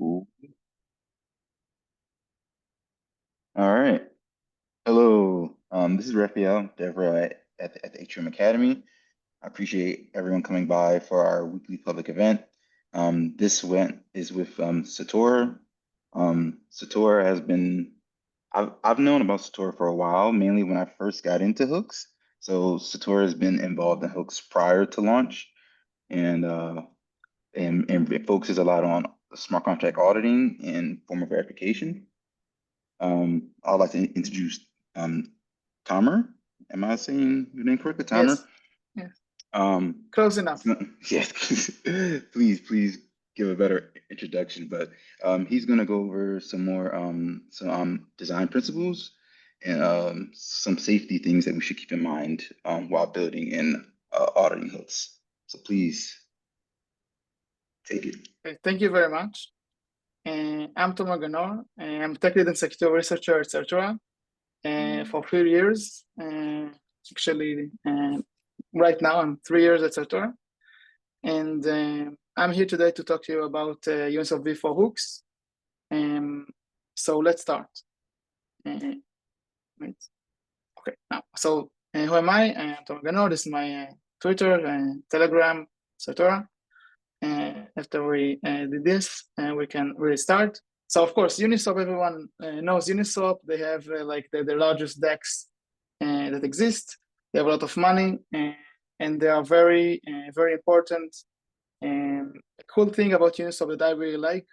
Ooh. All right. Hello. This is Raphael Devereaux at the Atrium Academy. I appreciate everyone coming by for our weekly public event. This event is with Sator. Sator has been, I've known about Sator for a while, mainly when I first got into hooks. So Sator has been involved in hooks prior to launch, and and it focuses a lot on smart contract auditing and formal verification. I'd like to introduce um, Tamer. Am I saying your name correctly, Tamer? Yes, yes, Um, close enough. yes, please give a better introduction. But he's going to go over some design principles and some safety things that we should keep in mind while building and auditing hooks. So please take it. Okay, thank you very much. I'm Tomer Ganor. I'm tech lead and security researcher at Certura for 3 years. Actually, right now I'm 3 years at Certura. And I'm here today to talk to you about Uniswap V4 hooks. So let's start. Wait. Okay, now, so who am I? I'm Tomer Ganor. This is my Twitter and Telegram, Certura. After we did this, we can really start. So of course, Uniswap, everyone knows Uniswap. They have like the largest DEX that exist. They have a lot of money, and they are very important. And the cool thing about Uniswap that I really like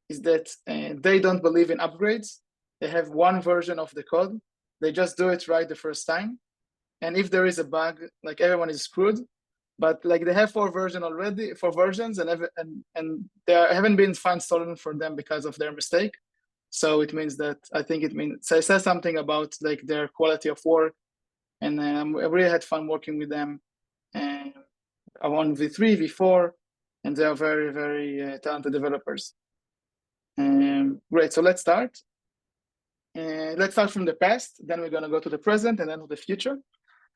is that they don't believe in upgrades. They have one version of the code. They just do it right the first time. And if there is a bug, like everyone is screwed. But like they have four versions, and there haven't been fines stolen for them because of their mistake. So it means that so it says something about like their quality of work, and I really had fun working with them. And on V3, V4, and they are very talented developers. Great, so let's start. Let's start from the past, then we're gonna go to the present, and then to the future.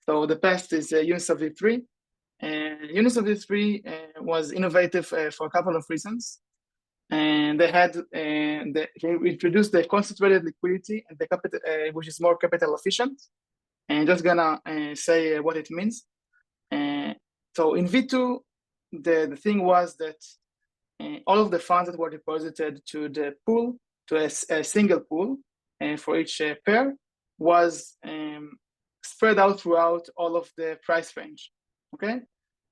So the past is Uniswap V3. Uniswap V3 was innovative for a couple of reasons. And they introduced the concentrated liquidity and the capital, which is more capital efficient. And just gonna say what it means. So in V2, the thing was that all of the funds that were deposited to the pool, to a single pool for each pair, was spread out throughout all of the price range. Okay,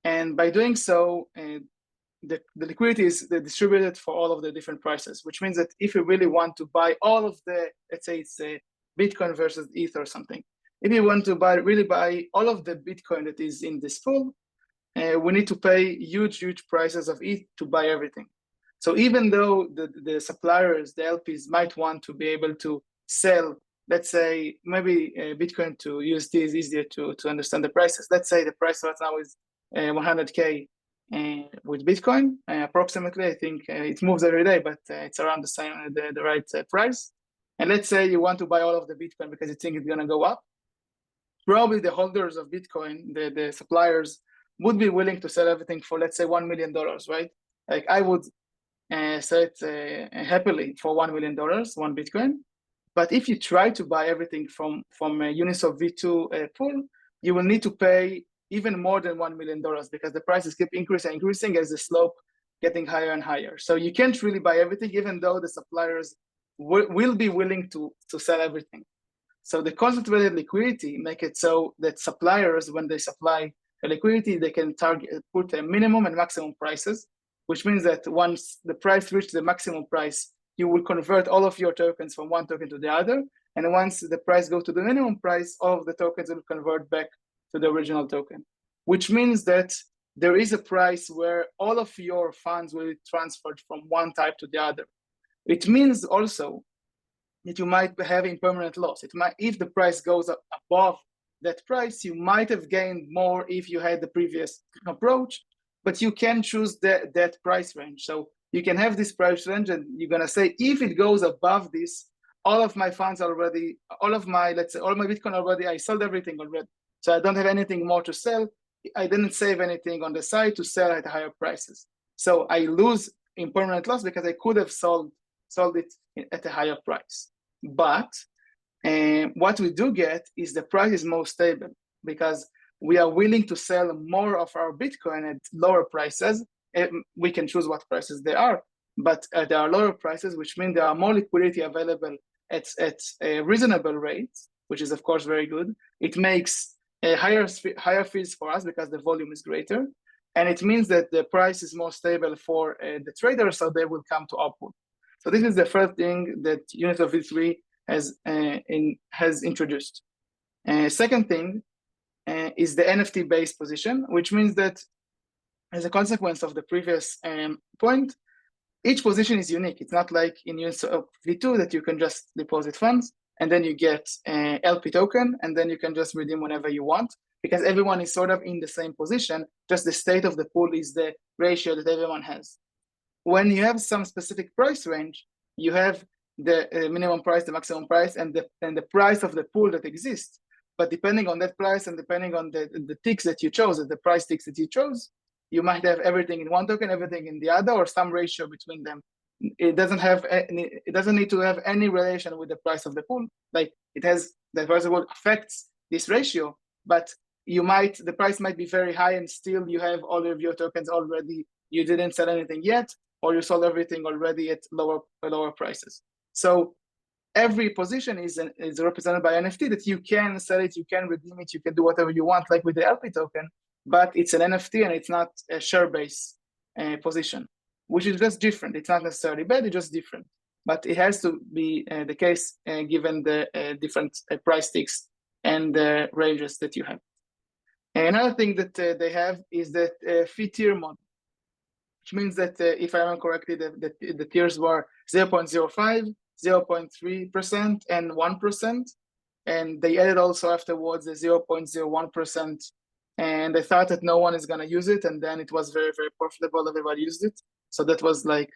and by doing so, the liquidity is distributed for all of the different prices, which means that if you really want to buy all of the, let's say it's a Bitcoin versus ETH or something, if you want to really buy all of the Bitcoin that is in this pool, we need to pay huge prices of ETH to buy everything. So even though the suppliers, the LPs might want to be able to sell, let's say maybe Bitcoin to USD is easier to understand the prices. Let's say the price right now is 100K with Bitcoin, approximately. I think it moves every day, but it's around the same, the right price. And let's say you want to buy all of the Bitcoin because you think it's going to go up. Probably the holders of Bitcoin, the suppliers, would be willing to sell everything for, let's say, $1 million, right? Like I would sell it happily for $1 million, one Bitcoin. But if you try to buy everything from a Uniswap V2 pool, you will need to pay even more than $1 million because the prices keep increasing as the slope getting higher and higher. So you can't really buy everything, even though the suppliers will be willing to sell everything. So the concentrated liquidity make it so that suppliers, when they supply the liquidity, they can put a minimum and maximum prices, which means that once the price reaches the maximum price, you will convert all of your tokens from one token to the other. And once the price goes to the minimum price, all of the tokens will convert back to the original token, which means that there is a price where all of your funds will be transferred from one type to the other. It means also that you might have impermanent loss. If the price goes up above that price, you might have gained more if you had the previous approach, but you can choose that price range. So you can have this price range, and you're gonna say, if it goes above this, all of my funds already, let's say all my Bitcoin already, I sold everything already. So I don't have anything more to sell. I didn't save anything on the side to sell at higher prices. So I lose in permanent loss because I could have sold it at a higher price. But what we do get is the price is more stable because we are willing to sell more of our Bitcoin at lower prices. We can choose what prices they are, but there are lower prices, which means there are more liquidity available at a reasonable rates, which is of course very good. It makes higher fees for us because the volume is greater, and it means that the price is more stable for the traders, so they will come to our pool. So this is the first thing that Uniswap v3 has introduced. Second thing is the NFT-based position, which means that as a consequence of the previous point, each position is unique. It's not like in Uniswap v2 that you can just deposit funds and then you get LP token and then you can just redeem whenever you want, because everyone is sort of in the same position, just the state of the pool is the ratio that everyone has. When you have some specific price range, you have the minimum price, the maximum price, and the price of the pool that exists. But depending on that price and depending on the ticks that you chose, the price ticks that you chose, you might have everything in one token, everything in the other, or some ratio between them. It doesn't need to have any relation with the price of the pool. Like it has, the price of the pool affects this ratio, but the price might be very high and still you have all of your tokens already. You didn't sell anything yet, or you sold everything already at lower prices. So every position is represented by NFT that you can sell it, you can redeem it, you can do whatever you want, like with the LP token, but it's an NFT and it's not a share-based position, which is just different. It's not necessarily bad, it's just different. But it has to be the case given the different price ticks and the ranges that you have. Another thing that they have is that fee tier model, which means that if I remember correctly, the tiers were 0.05, 0.3%, and 1%. And they added also afterwards the 0.01%. And they thought that no one is going to use it. And then it was very, very profitable. Everybody used it. So that was like,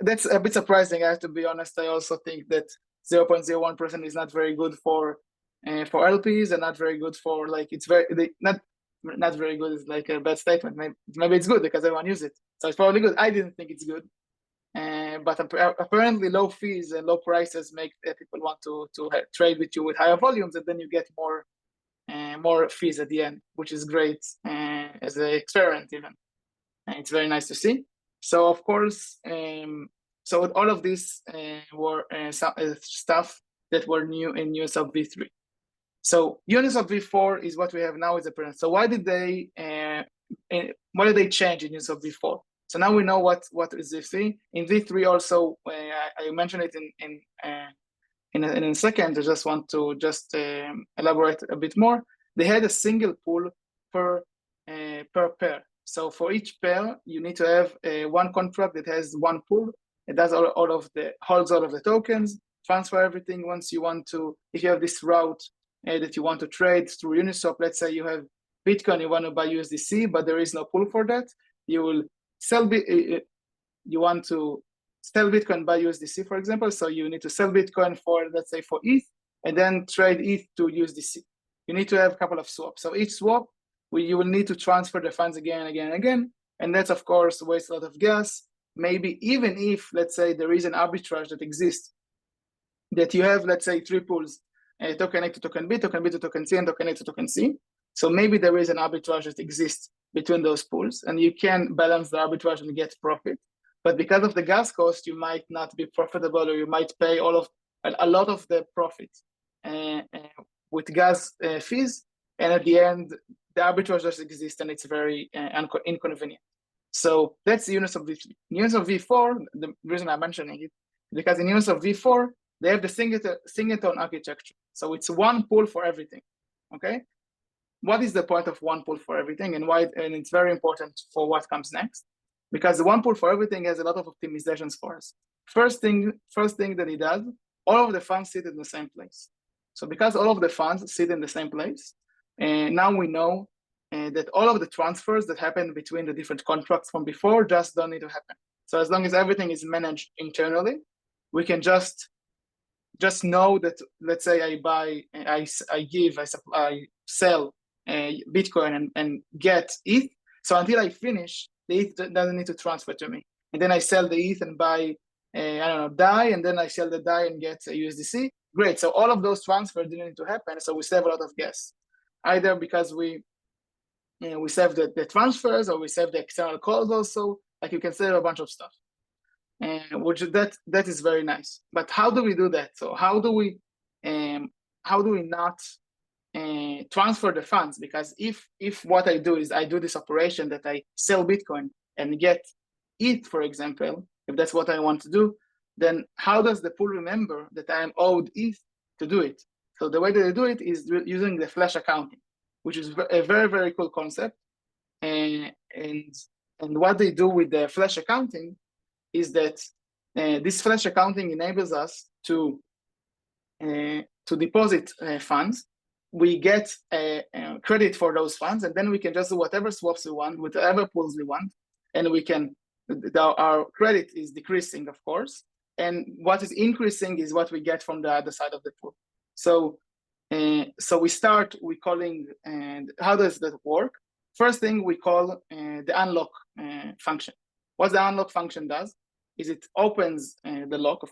that's a bit surprising. I have to be honest. I also think that 0.01% is not very good for LPs and not very good for like, it's very, not very good is like a bad statement. Maybe it's good because everyone uses it. So it's probably good. I didn't think it's good. But apparently low fees and low prices make people want to trade with you with higher volumes, and then you get more fees at the end, which is great as an experiment even. And it's very nice to see. So of course, so all of these were stuff that were new in Uniswap v3. So Uniswap v4 is what we have now as a parent. So why did they change in Uniswap v4? So now we know what is v3. In v3 also, I mentioned it in a second. I just want to elaborate a bit more. They had a single pool per pair. So for each pair, you need to have one contract that has one pool. It does holds all of the tokens, transfer everything once you want to. If you have this route that you want to trade through Uniswap, let's say you have Bitcoin, you want to buy USDC, but there is no pool for that. You will you want to sell Bitcoin, buy USDC, for example. So you need to sell Bitcoin for, let's say, for ETH, and then trade ETH to USDC. You need to have a couple of swaps. So each swap, you will need to transfer the funds again and again and again. And that's, of course, wastes a lot of gas. Maybe even if, let's say, there is an arbitrage that exists, that you have, let's say, three pools, token A to token B, token B to token C, and token A to token C. So maybe there is an arbitrage that exists between those pools, and you can balance the arbitrage and get profit. But because of the gas cost, you might not be profitable, or you might pay a lot of the profit with gas fees. And at the end, the arbitrage just exists, and it's very inconvenient. So that's the Uniswap v3. In Uniswap v4, the reason I'm mentioning it, because in Uniswap v4, they have the singleton architecture. So it's one pool for everything, okay? What is the point of one pool for everything, and why? And it's very important for what comes next, because the one pool for everything has a lot of optimizations for us. First thing that it does, all of the funds sit in the same place. So because all of the funds sit in the same place, now we know that all of the transfers that happen between the different contracts from before just don't need to happen. So as long as everything is managed internally, we can just know that, let's say I sell Bitcoin and get ETH. So until I finish, the ETH doesn't need to transfer to me. And then I sell the ETH and buy, I don't know, DAI, and then I sell the DAI and get a USDC. Great. So all of those transfers didn't need to happen. So we save a lot of gas, either because we save the transfers, or we save the external calls also. Like you can save a bunch of stuff, which that is very nice. But how do we do that? So how do we not transfer the funds? Because if what I do is I do this operation that I sell Bitcoin and get ETH, for example, if that's what I want to do, then how does the pool remember that I am owed ETH to do it? So the way that they do it is using the flash accounting, which is a very, very cool concept. And what they do with the flash accounting is that this flash accounting enables us to deposit funds. We get credit for those funds, and then we can just do whatever swaps we want, whatever pools we want, and we can. Our credit is decreasing, of course, and what is increasing is what we get from the other side of the pool. So we start calling, and how does that work? First thing we call the unlock function. What the unlock function does is it opens the lock,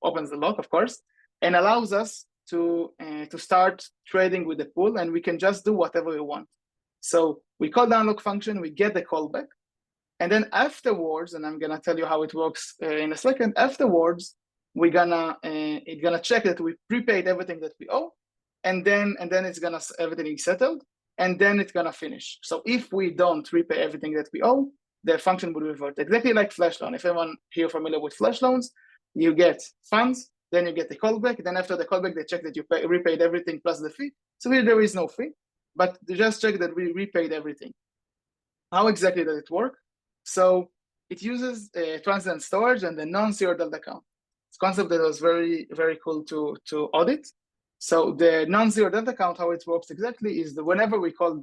of course, and allows us to start trading with the pool, and we can just do whatever we want. So we call the unlock function, we get the callback, and then afterwards, and I'm gonna tell you how it works in a second. Afterwards, it's gonna check that we prepaid everything that we owe, and then everything is settled, and then it's gonna finish. So if we don't repay everything that we owe, the function will revert, exactly like flash loan. If anyone here familiar with flash loans, you get funds, then you get the callback. Then after the callback, they check that you repaid everything plus the fee. So here there is no fee, but they just check that we repaid everything. How exactly does it work? So it uses transient storage and the non-zero delta count. It's a concept that was very, very cool to audit. So the non-zero delta count, how it works exactly is that whenever we call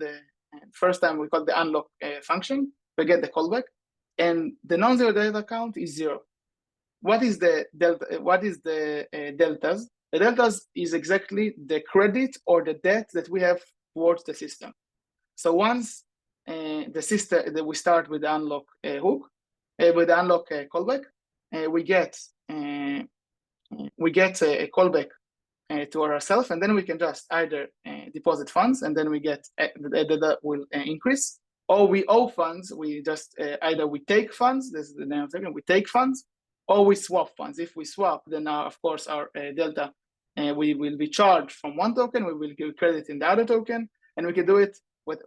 first time we call the unlock function, we get the callback, and the non-zero delta count is 0. What is the delta? What is the deltas? The deltas is exactly the credit or the debt that we have towards the system. So once the system that we start with the unlock hook, with the unlock callback, we get a callback to ourselves, and then we can just either deposit funds, and then we get that will increase, or we owe funds. We just either we take funds. This is the name of it. We take funds, or we swap funds. If we swap, then of course our delta we will be charged from one token. We will give credit in the other token, and we can do it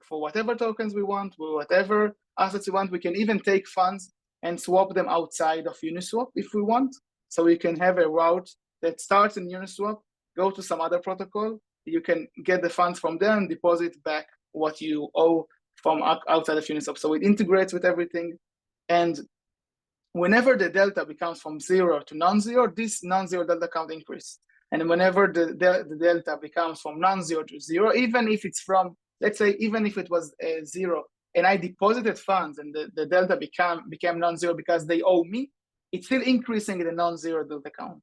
for whatever tokens we want, with whatever assets we want. We can even take funds and swap them outside of Uniswap if we want. So we can have a route that starts in Uniswap, go to some other protocol. You can get the funds from there and deposit back what you owe from outside of Uniswap. So it integrates with everything. And whenever the delta becomes from 0 to non-zero, this non-zero delta count increases. And whenever the delta becomes from non-zero to 0, even if it's from, let's say, even if it was 0 and I deposited funds and the delta became non-zero because they owe me, it's still increasing the non-zero delta count.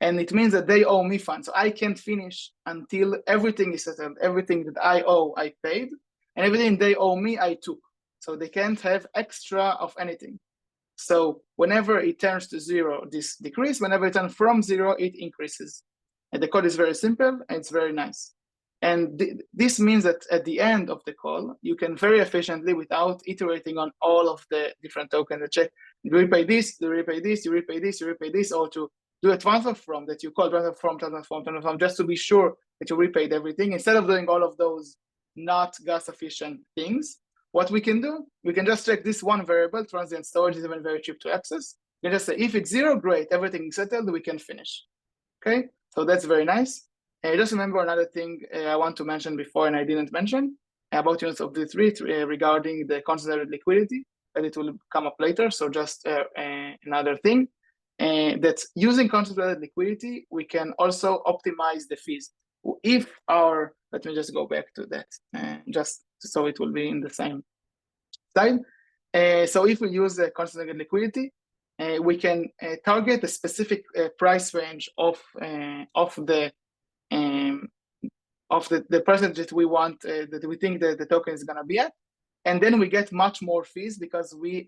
And it means that they owe me funds. So I can't finish until everything is settled. Everything that I owe, I paid. And everything they owe me, I took. So they can't have extra of anything. So whenever it turns to 0, this decreases. Whenever it turns from 0, it increases. And the code is very simple, and it's very nice. And this means that at the end of the call, you can very efficiently, without iterating on all of the different tokens, check, you repay this, you repay this, you repay this, you repay this, or to do a transfer from that you call transfer from, just to be sure that you repaid everything. Instead of doing all of those not gas efficient things, what we can do, we can just check this one variable. Transient storage is even very cheap to access. You can just say, if it's 0, great, everything is settled, we can finish. Okay, so that's very nice. Just remember another thing I want to mention before, and I didn't mention about Uniswap v3 regarding the concentrated liquidity, and it will come up later. So just another thing. That using concentrated liquidity, we can also optimize the fees. If let me just go back to that, just so it will be in the same slide. So if we use concentrated liquidity, we can target a specific price range of the percentage that we want, that we think that the token is going to be at. and then we get much more fees because we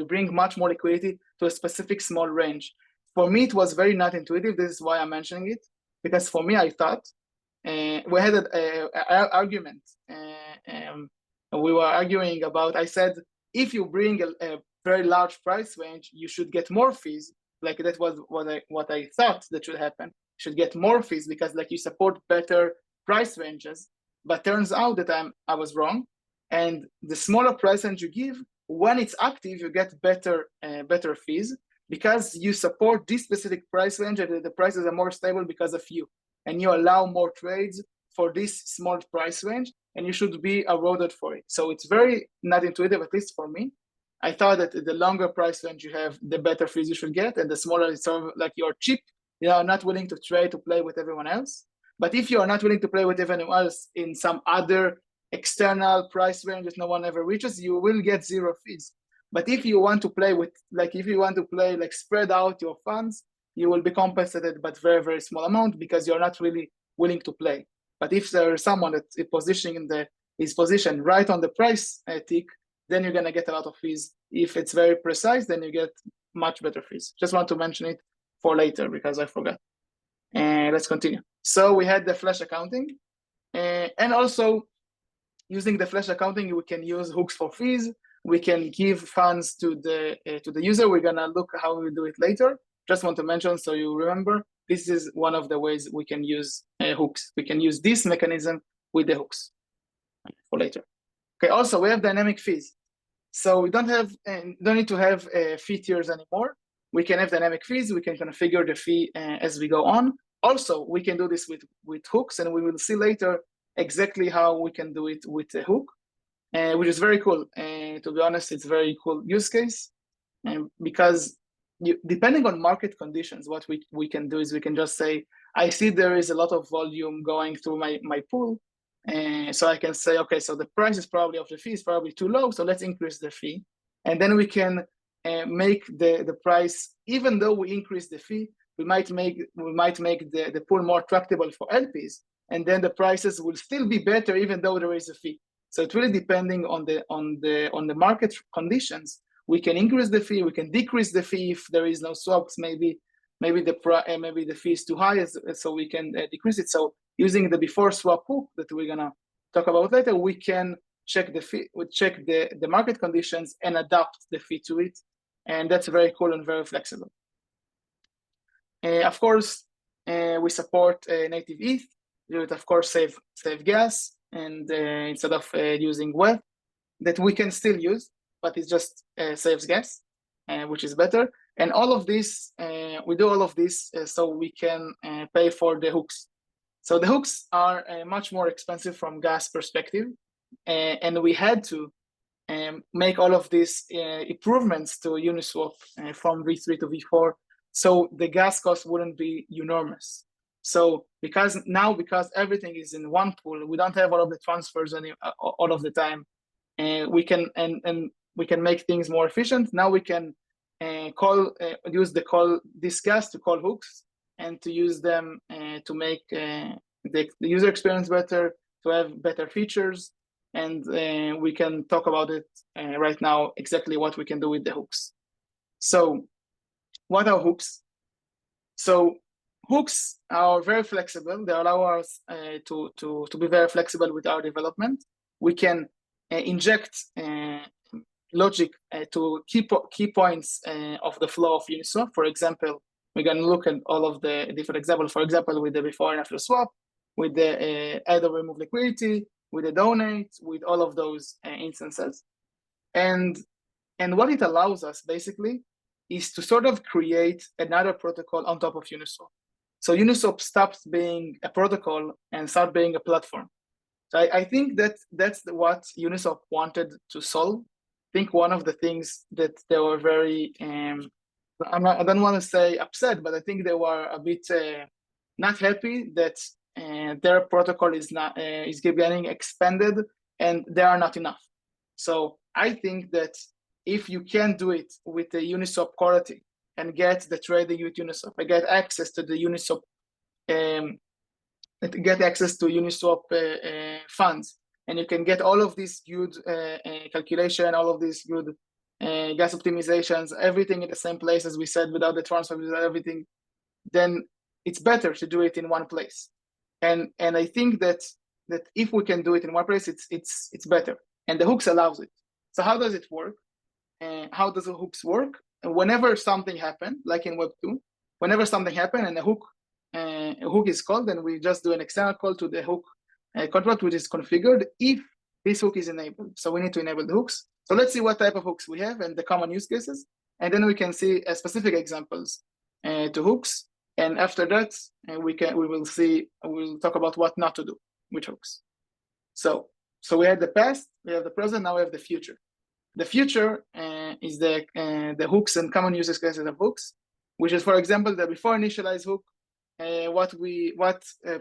bring much more liquidity to a specific small range. For me, it was very not intuitive. This is why I'm mentioning it, because for me, I thought we had an argument. We were arguing about, I said, if you bring a very large price range, you should get more fees. Like that was what I thought that should happen. You should get more fees because like you support better price ranges. But turns out that I was wrong. And the smaller price range you give, when it's active, you get better fees because you support this specific price range and the prices are more stable because of you. And you allow more trades for this small price range, and you should be awarded for it. So it's very not intuitive, at least for me. I thought that the longer price range you have, the better fees you should get, and the smaller it's sort of like you're cheap, you are not willing to trade to play with everyone else. But if you are not willing to play with everyone else in some other external price range that no one ever reaches, you will get zero fees. But if you want to play with, like, if you want to play, like, spread out your funds, you will be compensated, but very, very small amount because you're not really willing to play. But if there is someone that is positioned right on the price tick, then you're gonna get a lot of fees. If it's very precise, then you get much better fees. Just want to mention it for later because I forgot. Let's continue. So we had the flash accounting, and also using the flash accounting, we can use hooks for fees. We can give funds to the user. We're gonna look how we do it later. Just want to mention so you remember, this is one of the ways we can use hooks. We can use this mechanism with the hooks for later. Okay, also we have dynamic fees. So we don't need to have fee tiers anymore. We can have dynamic fees. We can configure the fee as we go on. Also, we can do this with hooks, and we will see later exactly how we can do it with a hook, which is very cool. To be honest, it's a very cool use case, because depending on market conditions, what we can do is we can just say, I see there is a lot of volume going through my pool, so I can say, okay, so the price is probably of the fee is probably too low, so let's increase the fee, and then we can make the price, even though we increase the fee, we might make the pool more tractable for LPs, and then the prices will still be better even though there is a fee. So it's really depending on the market conditions. We can increase the fee, we can decrease the fee if there is no swaps. Maybe the fee is too high, so we can decrease it. So using the before swap hook that we're gonna talk about later, we can check the fee, we check the market conditions and adapt the fee to it, and that's very cool and very flexible. Of course, we support native ETH. You would of course save gas, and instead of using web that we can still use, but it just saves gas, which is better. And all of this, we do all of this so we can pay for the hooks. So the hooks are much more expensive from gas perspective, and we had to make all of these improvements to Uniswap from V3 to V4, so the gas cost wouldn't be enormous. So because everything is in one pool, we don't have all of the transfers all of the time. We can make things more efficient. Now we can use this gas to call hooks and to use them to make the user experience better, to have better features, and we can talk about it right now, exactly what we can do with the hooks. So what are hooks? So hooks are very flexible. They allow us to be very flexible with our development. We can inject logic to key points of the flow of Uniswap. For example, we're going to look at all of the different examples. For example, with the before and after swap, with the add or remove liquidity, with the donate, with all of those instances. And what it allows us basically is to sort of create another protocol on top of Uniswap. So Uniswap stops being a protocol and start being a platform. So I think that's what Uniswap wanted to solve. I think one of the things that they were very, I don't want to say upset, but I think they were a bit not happy that their protocol is getting expanded and they are not enough. So I think that if you can do it with the Uniswap quality and get the trading with Uniswap, and get access to the Uniswap, funds, and you can get all of this good calculation, all of these good gas optimizations, everything in the same place as we said, without the transfer, without everything, then it's better to do it in one place. And I think that if we can do it in one place, it's better. And the hooks allows it. So how does it work? How does the hooks work? Whenever something happens, like in Web 2, whenever something happens and a hook is called, then we just do an external call to the hook contract, which is configured if this hook is enabled. So we need to enable the hooks. So let's see what type of hooks we have and the common use cases. And then we can see specific examples to hooks. And after that, we'll talk about what not to do with hooks. So we had the past, we have the present, now we have the future. The future is the hooks and common use cases of hooks, which is, for example, the before initialize hook. What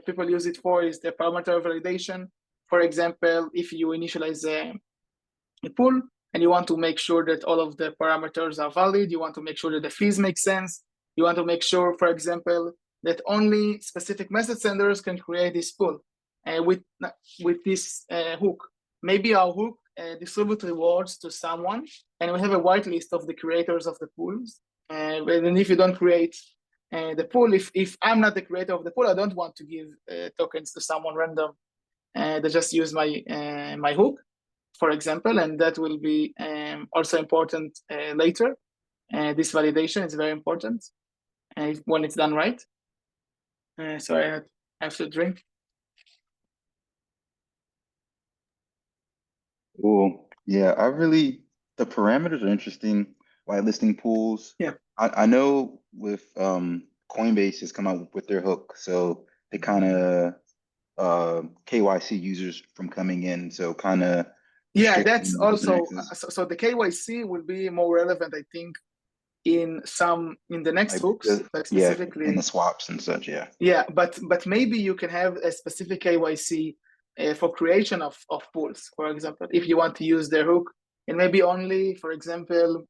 people use it for is the parameter validation. For example, if you initialize a pool and you want to make sure that all of the parameters are valid, you want to make sure that the fees make sense, you want to make sure, for example, that only specific message senders can create this pool with this hook. Maybe our hook distribute rewards to someone, and we have a whitelist of the creators of the pools. And if you don't create the pool, if I'm not the creator of the pool, I don't want to give tokens to someone random that just use my my hook, for example, and that will be also important later. This validation is very important when it's done right. So I have to drink. Cool. Yeah, the parameters are interesting. Whitelisting pools. Yeah. I know with Coinbase has come out with their hook, so they kind of KYC users from coming in, so kind of yeah, that's restricting user also access. so the KYC will be more relevant, I think, in the next Like hooks, like yeah, in specifically. the swaps and such. Yeah. Yeah, but maybe you can have a specific KYC for creation of pools, for example, if you want to use their hook, and maybe only, for example,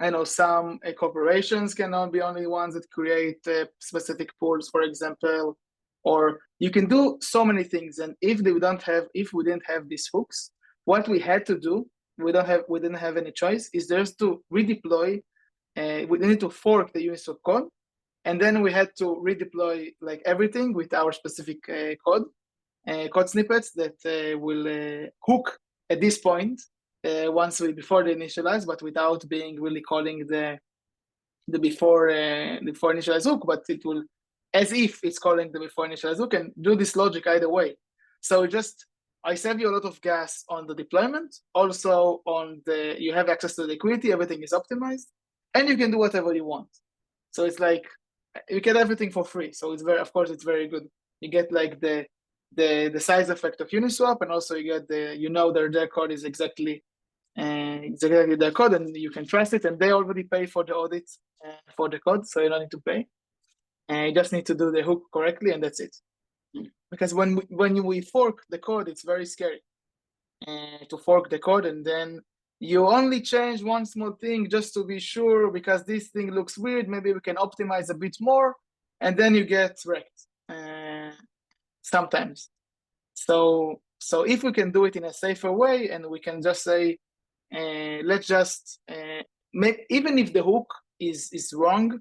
I know some corporations cannot be only ones that create specific pools, for example, or you can do so many things. And if we didn't have these hooks, what we had to do, we didn't have any choice, is just to redeploy. We need to fork the Uniswap code, and then we had to redeploy like everything with our specific code snippets that will hook at this point before they initialize, but without being really calling the before initialize hook, but it will as if it's calling the before initialize hook and do this logic either way. So I save you a lot of gas on the deployment. Also you have access to the liquidity, everything is optimized, and you can do whatever you want. So it's like you get everything for free. So it's it's very good. You get like the size effect of Uniswap, and also you get their code is exactly their code, and you can trust it. And they already pay for the audit for the code, so you don't need to pay. You just need to do the hook correctly, and that's it. Because when we fork the code, it's very scary to fork the code, and then you only change one small thing just to be sure, because this thing looks weird, maybe we can optimize a bit more, and then you get wrecked sometimes. So if we can do it in a safer way, and we can just say, let's just make, even if the hook is wrong,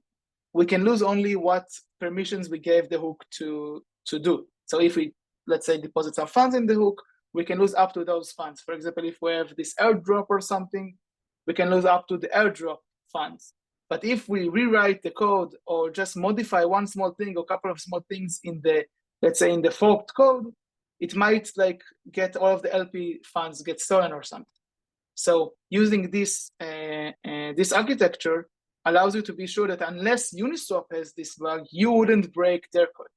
we can lose only what permissions we gave the hook to do. So if we, let's say, deposit some funds in the hook, we can lose up to those funds. For example, if we have this airdrop or something, we can lose up to the airdrop funds. But if we rewrite the code or just modify one small thing or a couple of small things in the, let's say, in the forked code, it might like get all of the LP funds get stolen or something. So using this architecture allows you to be sure that unless Uniswap has this bug, you wouldn't break their code.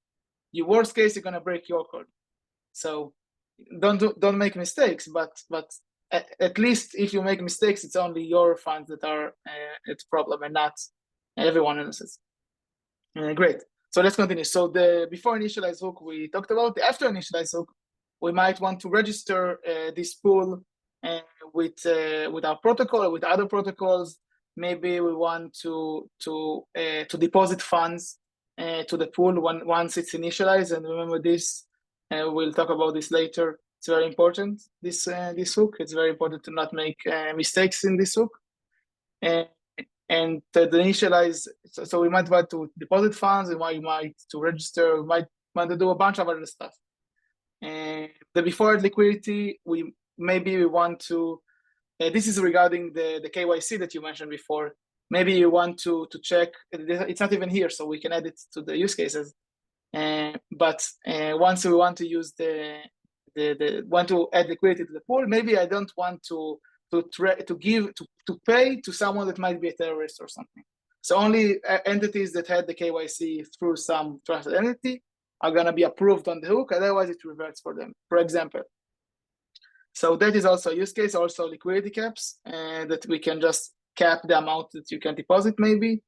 Your worst case, you're gonna break your code. So don't make mistakes, but at least if you make mistakes, it's only your funds that are at problem and not everyone else's. Great. So let's continue. So the before initialize hook we talked about. The after initialize hook, we might want to register this pool with our protocol or with other protocols. Maybe we want to deposit funds to the pool once it's initialized. And remember this, we'll talk about this later. It's very important, this hook. It's very important to not make mistakes in this hook. And to initialize, so we might want to deposit funds, we might to register, we might want to do a bunch of other stuff. And the before liquidity, we want to, this is regarding the KYC that you mentioned before. Maybe you want to check, it's not even here, so we can add it to the use cases. But once we want to use want to add liquidity to the pool, maybe I don't want to pay to someone that might be a terrorist or something. So only entities that had the KYC through some trusted entity are going to be approved on the hook, otherwise it reverts for them, for example. So that is also a use case, also liquidity caps, that we can just cap the amount that you can deposit maybe.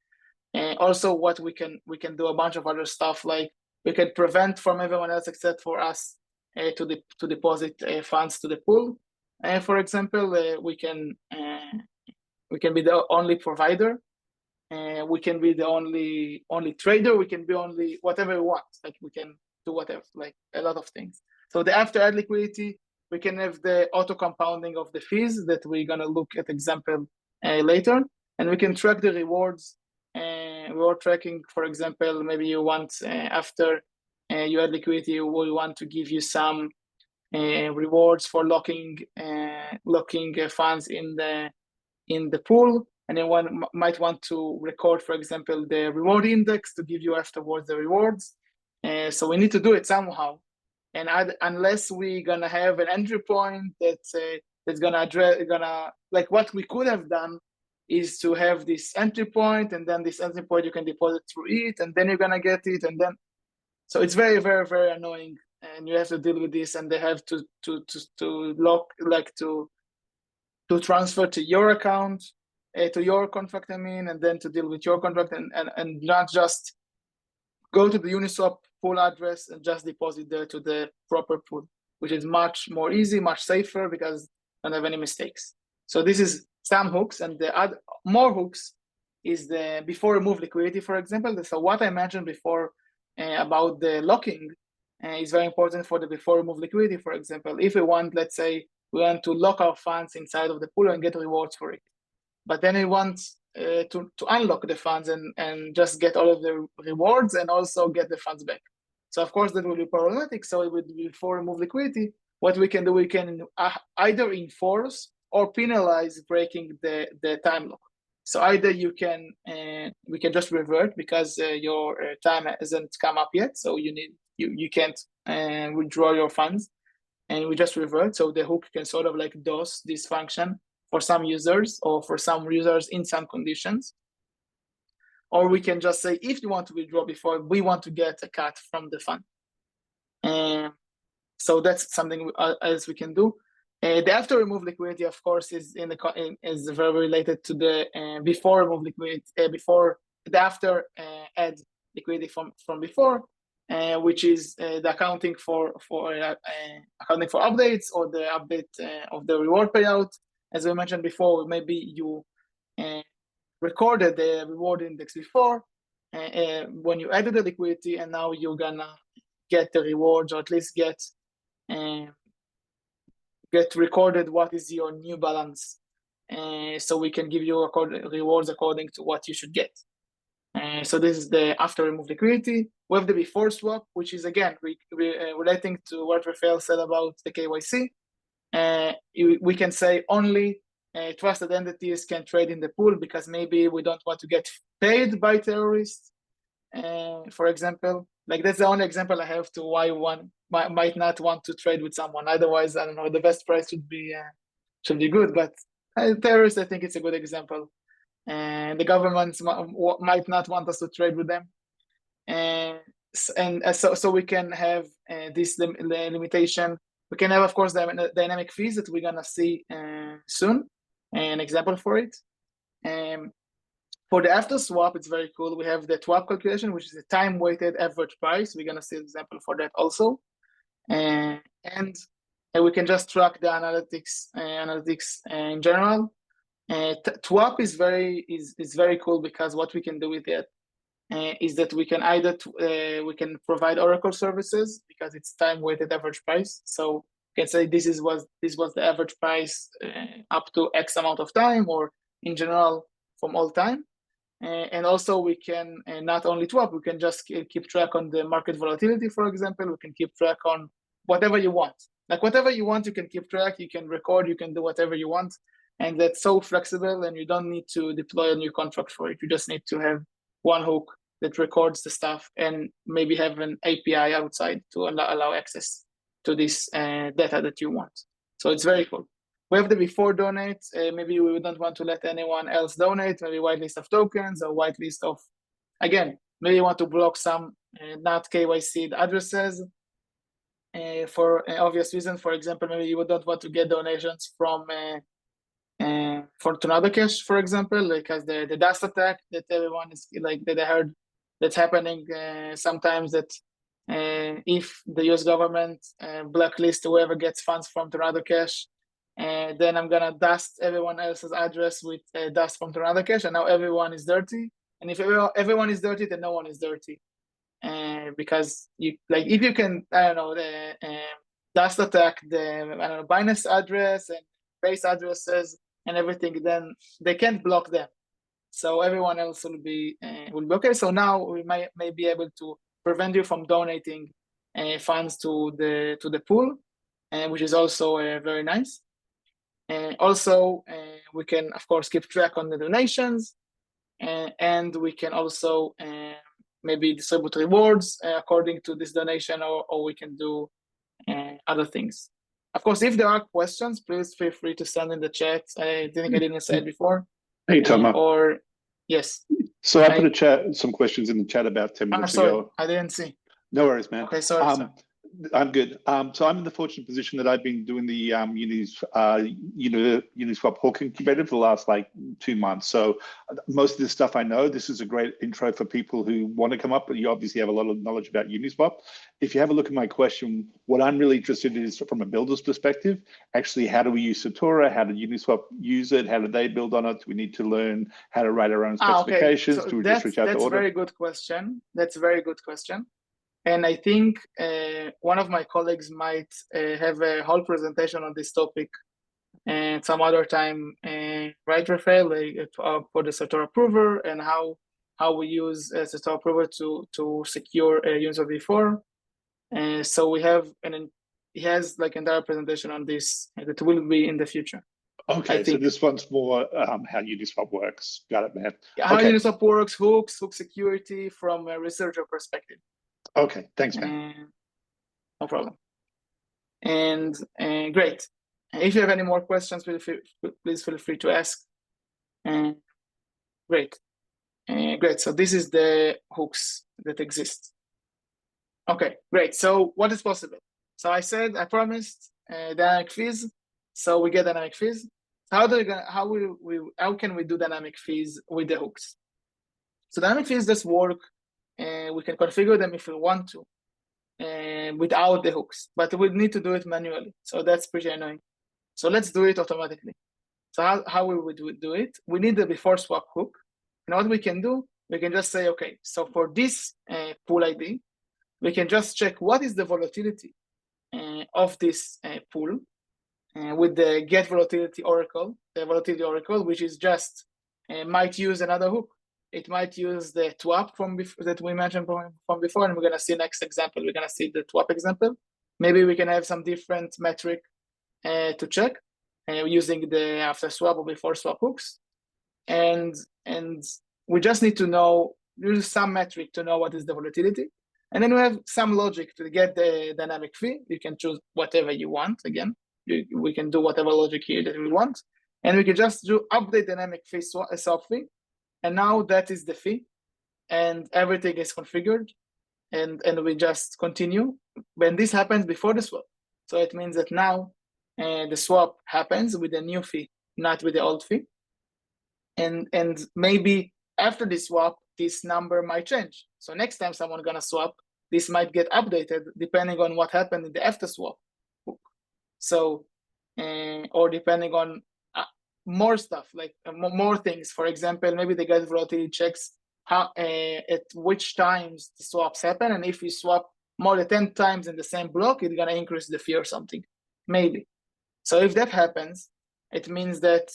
And also what we can do a bunch of other stuff, like we can prevent from everyone else except for us to deposit funds to the pool. For example, we can be the only provider. We can be the only trader. We can be only whatever we want. Like we can do whatever, like a lot of things. So the after add liquidity, we can have the auto compounding of the fees that we're gonna look at example later, and we can track the rewards. Reward tracking, for example, maybe you want after you add liquidity, we want to give you some rewards for locking funds in the pool, and then one might want to record, for example, the reward index to give you afterwards the rewards. So we need to do it somehow, and unless we're gonna have an entry point that's gonna address, like what we could have done is to have this entry point, and then this entry point you can deposit through it, and then you're gonna get it, and then so it's very, very, very annoying, and you have to deal with this, and they have to lock, like to transfer to your account, to your contract, I mean, and then to deal with your contract, and not just go to the Uniswap pool address and just deposit there to the proper pool, which is much more easy, much safer, because you don't have any mistakes. So this is some hooks, and the more hooks is the before remove liquidity, for example. So what I mentioned before about the locking is very important for the before remove liquidity. For example, if we want, let's say, we want to lock our funds inside of the pool and get rewards for it, but then we want to unlock the funds and just get all of the rewards and also get the funds back. So of course that will be problematic. So it would be before remove liquidity. What we can do, we can either enforce or penalize breaking the time lock. So either we can just revert because your time hasn't come up yet, so you can't withdraw your funds, and we just revert. So the hook can sort of like DOS this function for some users, or for some users in some conditions. Or we can just say, if you want to withdraw before, we want to get a cut from the fund. So that's something else we can do. The after remove liquidity, of course, is is very related to the before remove liquidity, before the after add liquidity from before, which is the accounting for updates, or the update of the reward payout. As we mentioned before, maybe you recorded the reward index before when you added the liquidity, and now you're gonna get the rewards, or at least get recorded what is your new balance, so we can give you rewards according to what you should get. So this is the after remove liquidity. We have the before swap, which is again relating to what Rafael said about the KYC. We can say only trusted entities can trade in the pool, because maybe we don't want to get paid by terrorists, for example. Like that's the only example I have to why one might not want to trade with someone. Otherwise, I don't know, the best price should be good. But terrorists, I think it's a good example. And the governments might not want us to trade with them. So we can have this limitation. We can have, of course, the dynamic fees that we're gonna see soon, an example for it. For the after swap, it's very cool. We have the TWAP calculation, which is the time-weighted average price. We're gonna see an example for that also, and we can just track the analytics in general. TWAP is very cool, because what we can do with it is that we can provide Oracle services, because it's time-weighted average price. So can say this was the average price up to X amount of time, or in general from all time. And also we can not only swap, we can just keep track on the market volatility, for example. We can keep track on whatever you want. Like whatever you want, you can keep track, you can record, you can do whatever you want. And that's so flexible, and you don't need to deploy a new contract for it. You just need to have one hook that records the stuff and maybe have an API outside to allow access to this data that you want. So it's very cool. We have the before donate. Maybe we don't want to let anyone else donate, maybe whitelist of tokens or whitelist of, again, maybe you want to block some not KYC addresses for obvious reason. For example, maybe you don't want to get donations from for Tornado Cash, for example, because the dust attack that everyone is like that I heard that's happening sometimes, that if the US government blacklist whoever gets funds from Tornado Cash, then I'm gonna dust everyone else's address with dust from Tornado Cash, and now everyone is dirty. And if everyone is dirty, then no one is dirty, because you like if you can, I don't know, the dust attack the I don't know Binance address and base addresses and everything, then they can't block them. So everyone else will be okay. So now we may be able to prevent you from donating funds to the pool, which is also very nice. Also, we can of course keep track on the donations, and we can also maybe distribute rewards according to this donation, or we can do other things. Of course, if there are questions, please feel free to send in the chat. I didn't say it before. Hey, Tomer. Or yes. So I put some questions in the chat about 10 minutes ago. I didn't see. No worries, man. Okay, sorry. I'm good. So I'm in the fortunate position that I've been doing the Uniswap Hawk Incubator for the last like 2 months. So most of this stuff I know. This is a great intro for people who want to come up, but you obviously have a lot of knowledge about Uniswap. If you have a look at my question, what I'm really interested in is from a builder's perspective, actually, how do we use Satora? How did Uniswap use it? How did they build on it? Do we need to learn how to write our own specifications? Okay. So do we just reach out to order? That's a very good question. That's a very good question. And I think one of my colleagues might have a whole presentation on this topic and some other time, right, Rafael, for the Satora Prover and how we use Satora Prover to secure Uniswap v4. So we have, and he has like entire presentation on this that will be in the future. Okay, so this one's more how Uniswap works. Got it, man. How Uniswap works, hook security from a researcher perspective. Okay, thanks, man. No problem. And great. If you have any more questions, please feel free to ask. Great. Great. So this is the hooks that exist. Okay, great. So what is possible? So I promised dynamic fees. So we get dynamic fees. How can we do dynamic fees with the hooks? So dynamic fees just work. We can configure them if we want to without the hooks, but we need to do it manually. So that's pretty annoying. So let's do it automatically. So how we would do it? We need the before swap hook. And what we can do, we can just say, okay, so for this pool ID, we can just check what is the volatility of this pool with the get volatility oracle, which is just might use another hook. It might use the TWAP that we mentioned from before, and we're going to see next example. We're going to see the TWAP example. Maybe we can have some different metric to check using the after swap or before swap hooks. And we just need to use some metric to know what is the volatility. And then we have some logic to get the dynamic fee. You can choose whatever you want. Again, we can do whatever logic here that we want. And we can just do update dynamic fee swap fee. And now that is the fee, and everything is configured, and we just continue. When this happens before the swap, so it means that now the swap happens with a new fee, not with the old fee. And maybe after the swap, this number might change. So next time someone's gonna swap, this might get updated depending on what happened in the after swap hook. So, or depending on more stuff, like more things. For example, maybe the get volatility checks how at which times the swaps happen, and if you swap more than 10 times in the same block, it's gonna increase the fee or something. maybe. So if that happens, it means that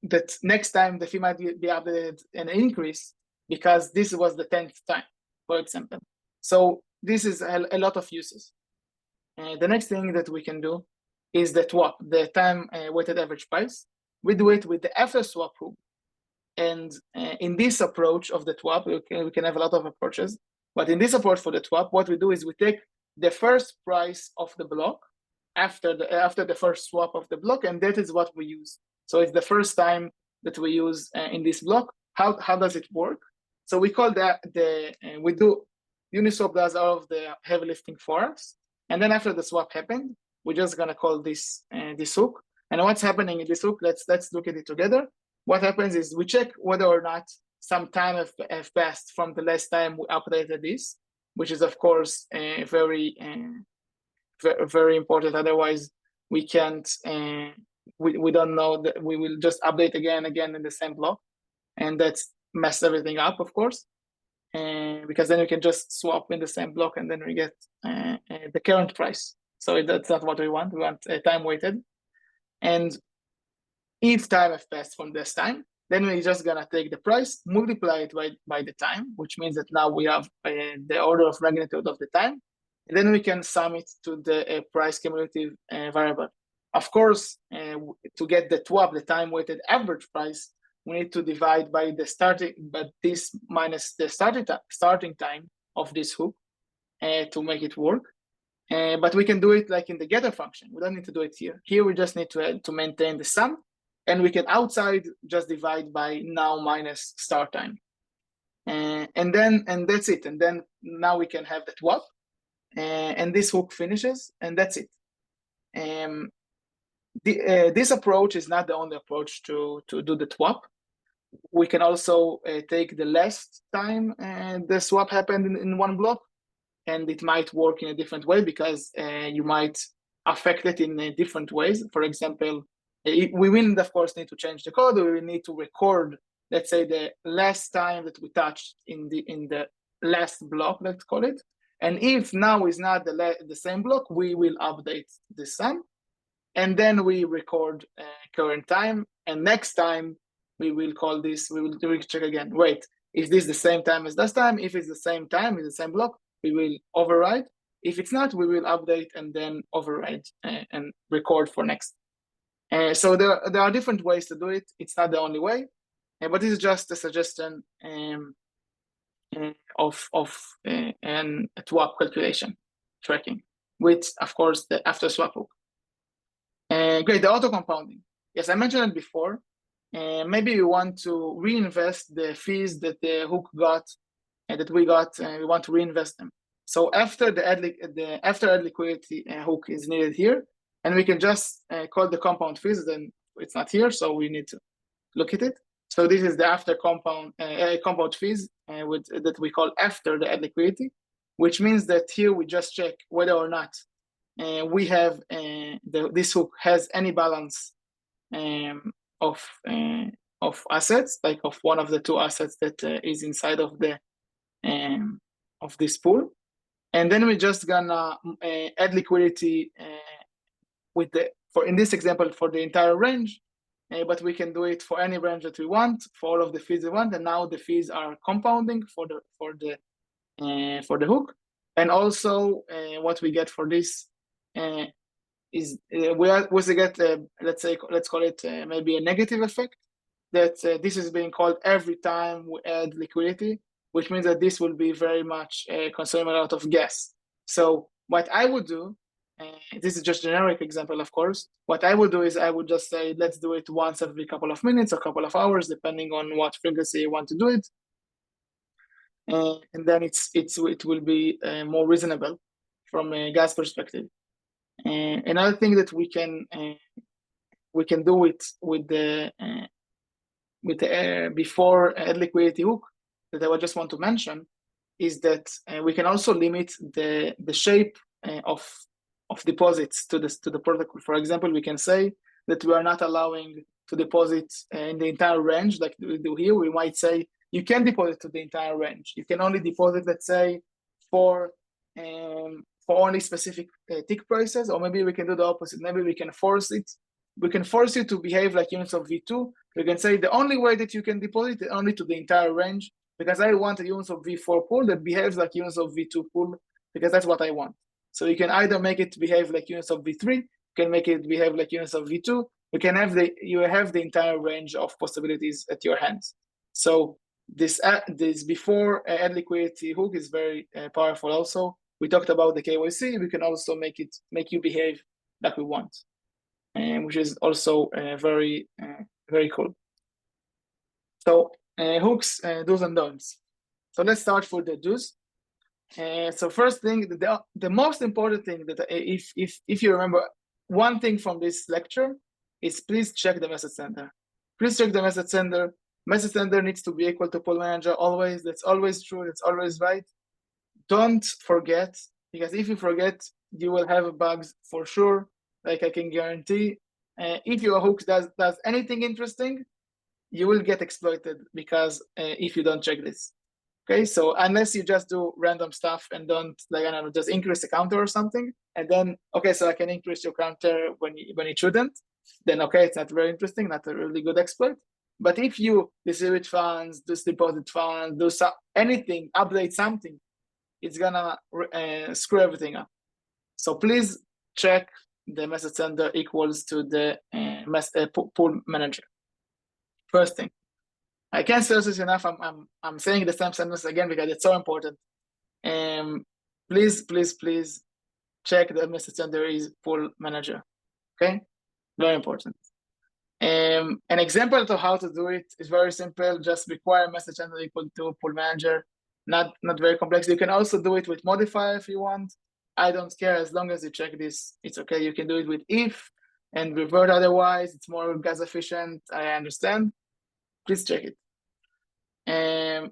that next time the fee might be updated and increase because this was the 10th time, for example. So this is a lot of uses. The next thing that we can do is the TWAP, the time weighted average price. We do it with the after swap hook. And in this approach of the TWAP, we can have a lot of approaches. But in this approach for the TWAP, what we do is we take the first price of the block after the first swap of the block, and that is what we use. So it's the first time that we use in this block. How does it work? So we call that we do Uniswap does all of the heavy lifting for us, and then after the swap happened, we're just gonna call this this hook. And what's happening in this hook? Let's look at it together. What happens is we check whether or not some time have passed from the last time we updated this, which is of course very important. Otherwise, we can't. We don't know that we will just update again in the same block, and that's mess everything up, of course. Because then you can just swap in the same block, and then we get the current price. So that's not what we want. We want time weighted, and if time has passed from this time, then we're just gonna take the price, multiply it by the time, which means that now we have the order of magnitude of the time. And then we can sum it to the price cumulative variable. Of course, to get the TWAP, the time weighted average price, we need to divide by the starting, but this minus the starting time of this hook to make it work. But we can do it like in the getter function. We don't need to do it here. Here we just need to maintain the sum, and we can outside just divide by now minus start time. And that's it. And then now we can have the TWAP, and this hook finishes, and that's it. This approach is not the only approach to do the TWAP. We can also take the last time the swap happened in one block, and it might work in a different way because you might affect it in different ways. For example, we will, of course, need to change the code. We will need to record, let's say, the last time that we touched in the last block, let's call it. And if now is not the same block, we will update the sum. And then we record current time. And next time, we will call this, we will check again. Wait, is this the same time as last time? If it's the same time, it's the same block, we will override. If it's not, we will update and then override and record for next. So there are different ways to do it. It's not the only way, but this is just a suggestion of an TWAP calculation tracking with, of course, the after swap hook. Great, the auto compounding. Yes, I mentioned it before. Maybe we want to reinvest the fees that the hook got and that we got, and we want to reinvest them. So after the after add liquidity hook is needed here, and we can just call the compound fees. Then it's not here, so we need to look at it. So this is the after compound fees that we call after the add liquidity, which means that here we just check whether or not we have this hook has any balance of assets, like of one of the two assets that is inside of the of this pool, and then we're just gonna add liquidity with in this example for the entire range, but we can do it for any range that we want, for all of the fees we want, and now the fees are compounding for the hook, and also what we get for this is we get let's call it maybe a negative effect, that this is being called every time we add liquidity, which means that this will be very much consuming a lot of gas. So what I would do, this is just a generic example, of course. What I would do is I would just say, let's do it once every couple of minutes or couple of hours, depending on what frequency you want to do it. And then it will be more reasonable from a gas perspective. Another thing that we can do it with the before add liquidity hook that I would just want to mention is that we can also limit the shape of deposits to the protocol. For example, we can say that we are not allowing to deposit in the entire range like we do here. We might say you can deposit to the entire range. You can only deposit, let's say, for for only specific tick prices, or maybe we can do the opposite. Maybe we can force it. We can force you to behave like units of V2. We can say the only way that you can deposit is only to the entire range, because I want a units of V4 pool that behaves like units of V2 pool, because that's what I want. So you can either make it behave like units of V3, you can make it behave like units of V2. You have the entire range of possibilities at your hands. So this before add liquidity hook is very powerful. Also, we talked about the KYC. We can also make you behave like we want, which is also very cool. So hooks, do's and don'ts. So let's start with the do's. So first thing, the most important thing that if you remember one thing from this lecture is please check the message sender. Please check the message sender. Message sender needs to be equal to pool manager always. That's always true. That's always right. Don't forget, because if you forget, you will have bugs for sure. Like I can guarantee, if your hook does anything interesting, you will get exploited, because if you don't check this. Okay, so unless you just do random stuff and don't, like, I don't know, just increase the counter or something, and then, okay, so I can increase your counter when it shouldn't, then okay, it's not very interesting, not a really good exploit. But if you distribute funds, deposit funds, do anything, update something, it's gonna screw everything up. So please check the message sender equals to the pool manager. First thing. I can't stress this enough. I'm saying the same sentence again because it's so important. Please check the message sender is pool manager. Okay, very important. An example to how to do it is very simple. Just require message sender equal to pool manager. Not very complex. You can also do it with modifier if you want. I don't care, as long as you check this, it's okay. You can do it with if and revert otherwise. It's more gas efficient. I understand. Please check it.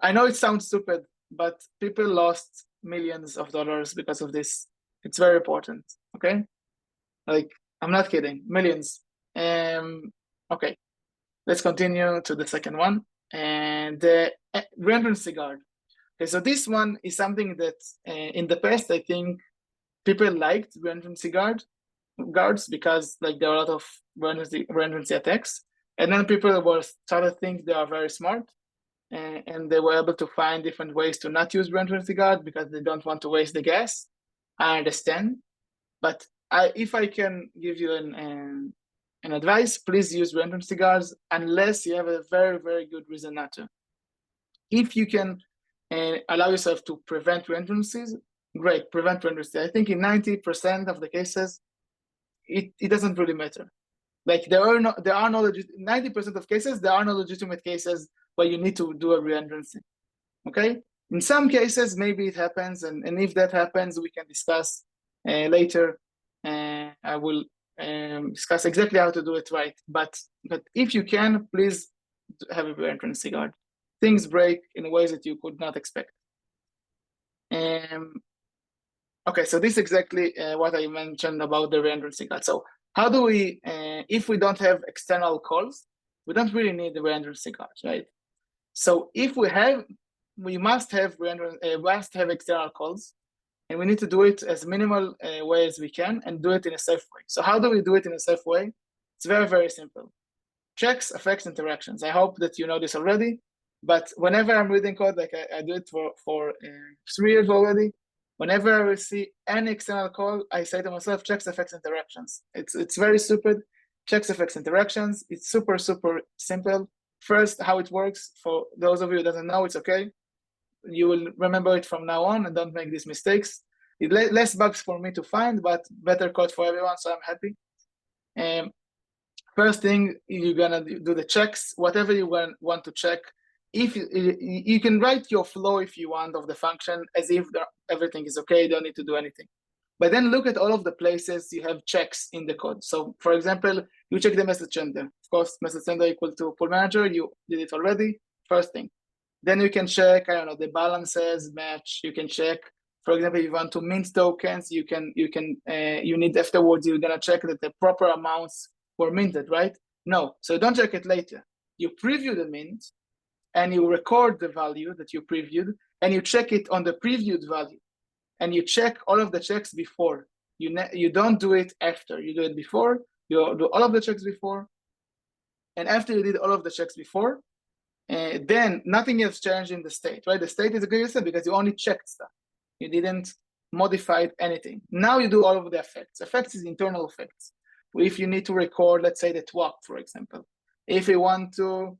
I know it sounds stupid, but people lost millions of dollars because of this. It's very important, okay? Like, I'm not kidding, millions. Okay, let's continue to the second one. And the reentrancy guard. Okay, so this one is something that in the past, I think people liked reentrancy guards because like there are a lot of reentrancy attacks. And then people were started to think they are very smart. And they were able to find different ways to not use reentrancy guard because they don't want to waste the gas. I understand, but if I can give you an advice, please use reentrancy guards unless you have a very, very good reason not to. If you can allow yourself to prevent reentrancies, great, prevent reentrancy. I think in 90% of the cases, it doesn't really matter. Like there are no 90% of cases, there are no legitimate cases where you need to do a reentrancy. Okay? In some cases, maybe it happens, and if that happens, we can discuss later. I will discuss exactly how to do it right. But if you can, please have a reentrancy guard. Things break in ways that you could not expect. Okay, so this is exactly what I mentioned about the reentrancy guard. So how do we, if we don't have external calls, we don't really need the reentrancy guard, right? So if we must have external calls, and we need to do it as minimal way as we can and do it in a safe way. So how do we do it in a safe way? It's very, very simple. Checks, effects, interactions. I hope that you know this already, but whenever I'm reading code, like I do it for 3 years already, whenever I see any external call, I say to myself, checks, effects, interactions. It's very stupid. Checks, effects, interactions. It's super, super simple. First, how it works, for those of you who doesn't know, it's okay. You will remember it from now on and don't make these mistakes. Less bugs for me to find, but better code for everyone, so I'm happy. First thing, you're gonna do the checks, whatever you want to check. If you can write your flow if you want of the function as if everything is okay, you don't need to do anything. But then look at all of the places you have checks in the code. So for example, you check the message sender. Of course, message sender equal to pool manager, you did it already, first thing. Then you can check, I don't know, the balances match. You can check, for example, if you want to mint tokens, you need afterwards, you're gonna check that the proper amounts were minted, right? No, so don't check it later. You preview the mint and you record the value that you previewed and you check it on the previewed value. and you check all of the checks before. You don't do it after. You do it before. You do all of the checks before, and after you did all of the checks before, then nothing has changed in the state, right? The state is a good state because you only checked stuff. You didn't modify anything. Now you do all of the effects. Effects is internal effects. If you need to record, let's say the TWAP, for example. If you want to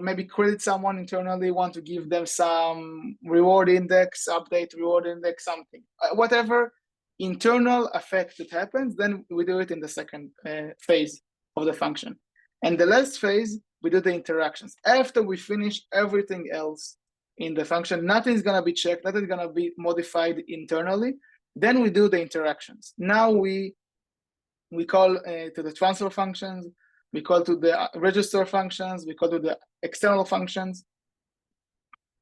maybe credit someone internally, want to give them some reward index, update reward index, something, whatever internal effect that happens, then we do it in the second phase of the function. And the last phase, we do the interactions. After we finish everything else in the function, nothing's gonna be checked, nothing's gonna be modified internally, then we do the interactions. Now we call to the transfer functions, we call to the register functions, we call to the external functions.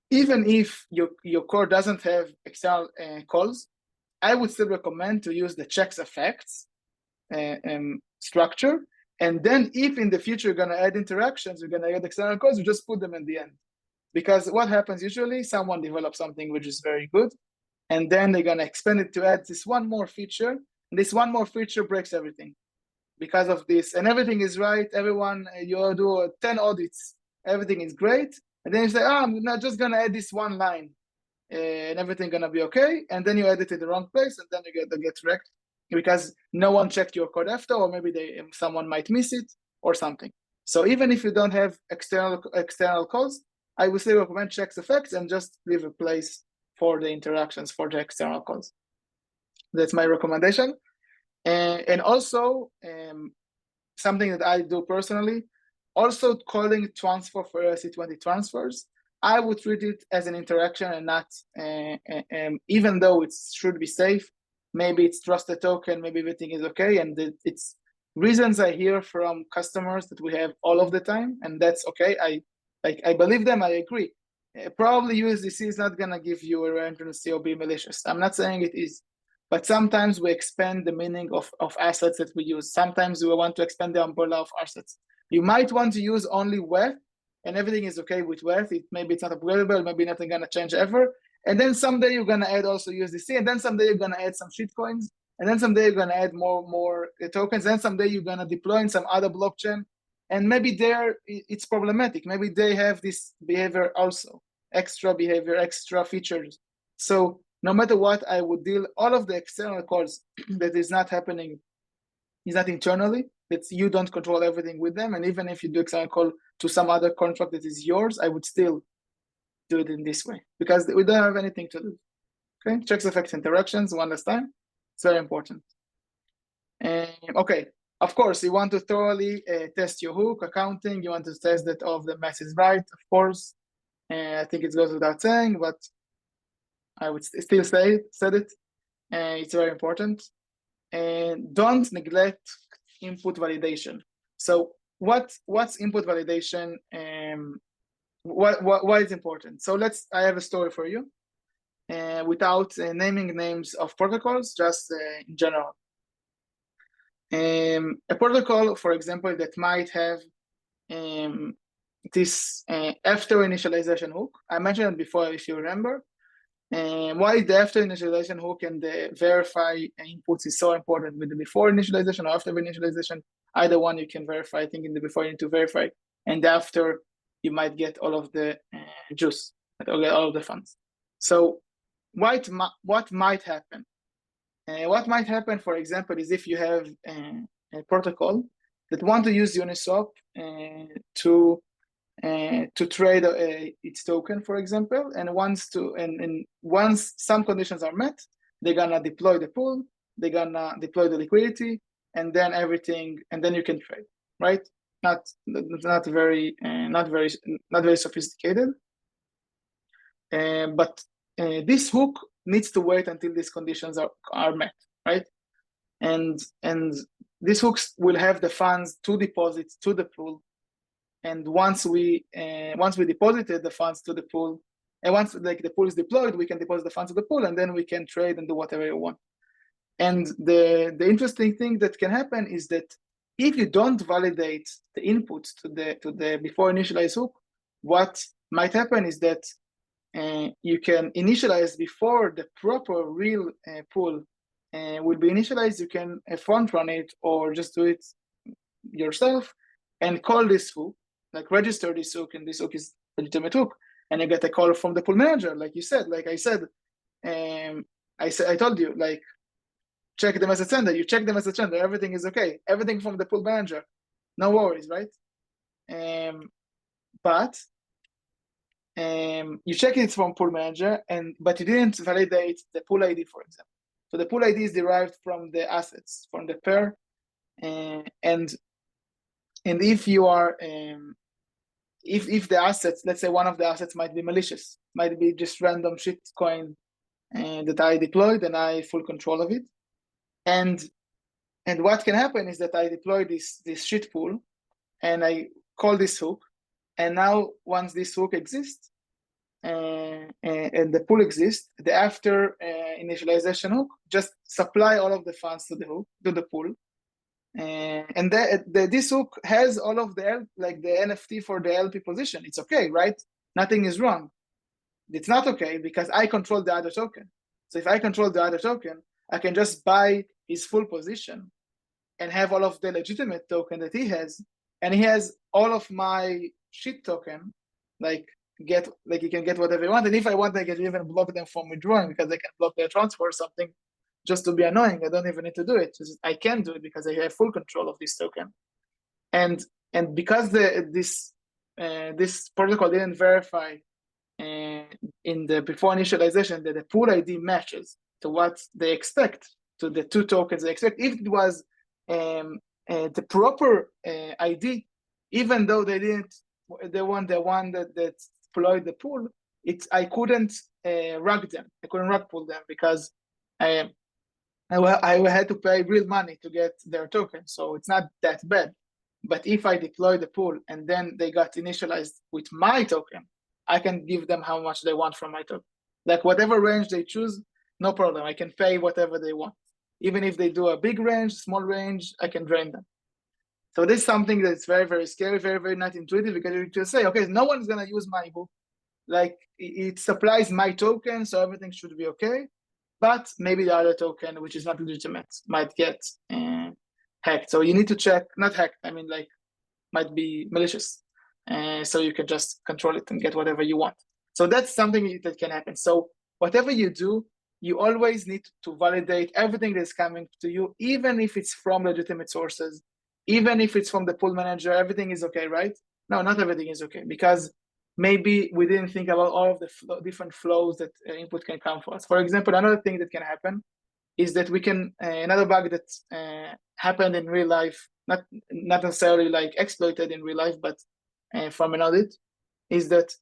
Even if your code doesn't have external calls, I would still recommend to use the checks effects structure. And then if in the future you're gonna add interactions, you're gonna add external calls, you just put them in the end. Because what happens usually, someone develops something which is very good, and then they're gonna expand it to add this one more feature, and this one more feature breaks everything. Because of this, and everything is right, everyone, you do 10 audits, everything is great, and then you say, oh, I'm not just gonna add this one line, and everything gonna be okay, and then you add it in the wrong place, and then you get wrecked, because no one checked your code after, or maybe someone might miss it, or something. So even if you don't have external calls, I would still recommend checks effects and just leave a place for the interactions for the external calls. That's my recommendation. And also, something that I do personally, also calling transfer for ERC20 transfers, I would treat it as an interaction and not, even though it should be safe, maybe it's trusted token, maybe everything is okay, and it's reasons I hear from customers that we have all of the time, and that's okay. I believe them, I agree. Probably USDC is not gonna give you a random COB malicious. I'm not saying it is. But sometimes we expand the meaning of assets that we use. Sometimes we want to expand the umbrella of assets. You might want to use only WETH, and everything is okay with WETH. Maybe it's not upgradable, maybe nothing gonna change ever. And then someday you're gonna add also USDC, and then someday you're gonna add some shitcoins, and then someday you're gonna add more tokens, and then someday you're gonna deploy in some other blockchain. And maybe there it's problematic. Maybe they have this behavior also, extra behavior, extra features. So no matter what, I would deal all of the external calls that is not happening, is not internally, that you don't control everything with them. And even if you do external call to some other contract that is yours, I would still do it in this way because we don't have anything to do. Okay, checks effects interactions one last time. It's very important. Okay, of course, you want to thoroughly test your hook accounting. You want to test that all of the math is right, of course. I think it goes without saying, but I would still said it. It's very important. And don't neglect input validation. So what's input validation? Why is important? So I have a story for you. Without naming names of protocols, just in general. A protocol, for example, that might have this after initialization hook. I mentioned it before, if you remember. Why the after initialization hook and the verify inputs is so important with the before initialization or after initialization. Either one you can verify. I think in the before you need to verify, and after you might get all of the juice, all of the funds. So what might happen? What might happen, for example, is if you have a protocol that want to use Uniswap to trade its token, for example, and once some conditions are met, they're gonna deploy the pool, they're gonna deploy the liquidity, and then you can trade, right? Not very sophisticated, but this hook needs to wait until these conditions are met, right? And these hooks will have the funds to deposit to the pool. And once we deposited the funds to the pool, and once the pool is deployed, we can deposit the funds to the pool, and then we can trade and do whatever you want. And the interesting thing that can happen is that if you don't validate the inputs to the before initialized hook, what might happen is that you can initialize before the proper real pool will be initialized. You can front run it or just do it yourself and call this hook, like register this hook, and this hook is legitimate hook, and you get a call from the pool manager, like you said, like I said, I told you, like, check the message sender. You check the message sender, everything is okay. Everything from the pool manager, no worries, right? But you check it from pool manager, but you didn't validate the pool ID, for example. So the pool ID is derived from the assets, from the pair, and if you are if the assets, let's say one of the assets might be malicious, might be just random shit coin that I deployed and I full control of it, and what can happen is that I deploy this shit pool and I call this hook, and now once this hook exists and the pool exists, the after initialization hook just supply all of the funds to the hook, to the pool. And this hook has all of the like the NFT for the LP position. It's okay, right? Nothing is wrong. It's not okay because I control the other token. So if I control the other token, I can just buy his full position and have all of the legitimate token that he has, and he has all of my shit token. Like you can get whatever you want, and if I want, I can even block them from withdrawing because I can block their transfer or something. Just to be annoying, I don't even need to do it. I can do it because I have full control of this token, and because this protocol didn't verify in the before initialization that the pool ID matches to what they expect, to the two tokens they expect. If it was the proper ID, even though they want the one that deployed the pool, I couldn't rug them. I couldn't rug pull them because I had to pay real money to get their token, so it's not that bad. But if I deploy the pool and then they got initialized with my token, I can give them how much they want from my token. Like whatever range they choose, no problem. I can pay whatever they want. Even if they do a big range, small range, I can drain them. So this is something that's very, very scary, very, very not intuitive, because you just say, okay, no one's going to use my hook. Like it supplies my token, so everything should be okay. But maybe the other token, which is not legitimate, might get hacked. So you need to check, not hacked, I mean like might be malicious. So you can just control it and get whatever you want. So that's something that can happen. So whatever you do, you always need to validate everything that's coming to you, even if it's from legitimate sources, even if it's from the pool manager, everything is okay, right? No, not everything is okay, because maybe we didn't think about all of the different flows that input can come for us. For example, another thing that can happen is that we can, another bug that happened in real life, not necessarily like exploited in real life, but from an audit, is that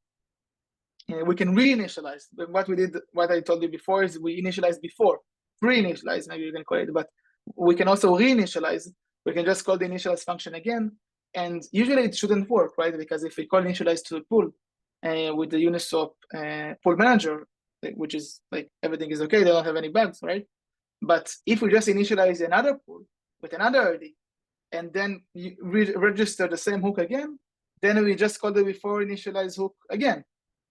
we can reinitialize. What we did, what I told you before, is we initialize before, pre-initialize, maybe you can call it, but we can also reinitialize. We can just call the initialize function again, and usually it shouldn't work, right? Because if we call initialize to the pool with the Uniswap pool manager, which is like everything is okay, they don't have any bugs, right? But if we just initialize another pool with another ID, and then you register the same hook again, then we just call the before initialize hook again.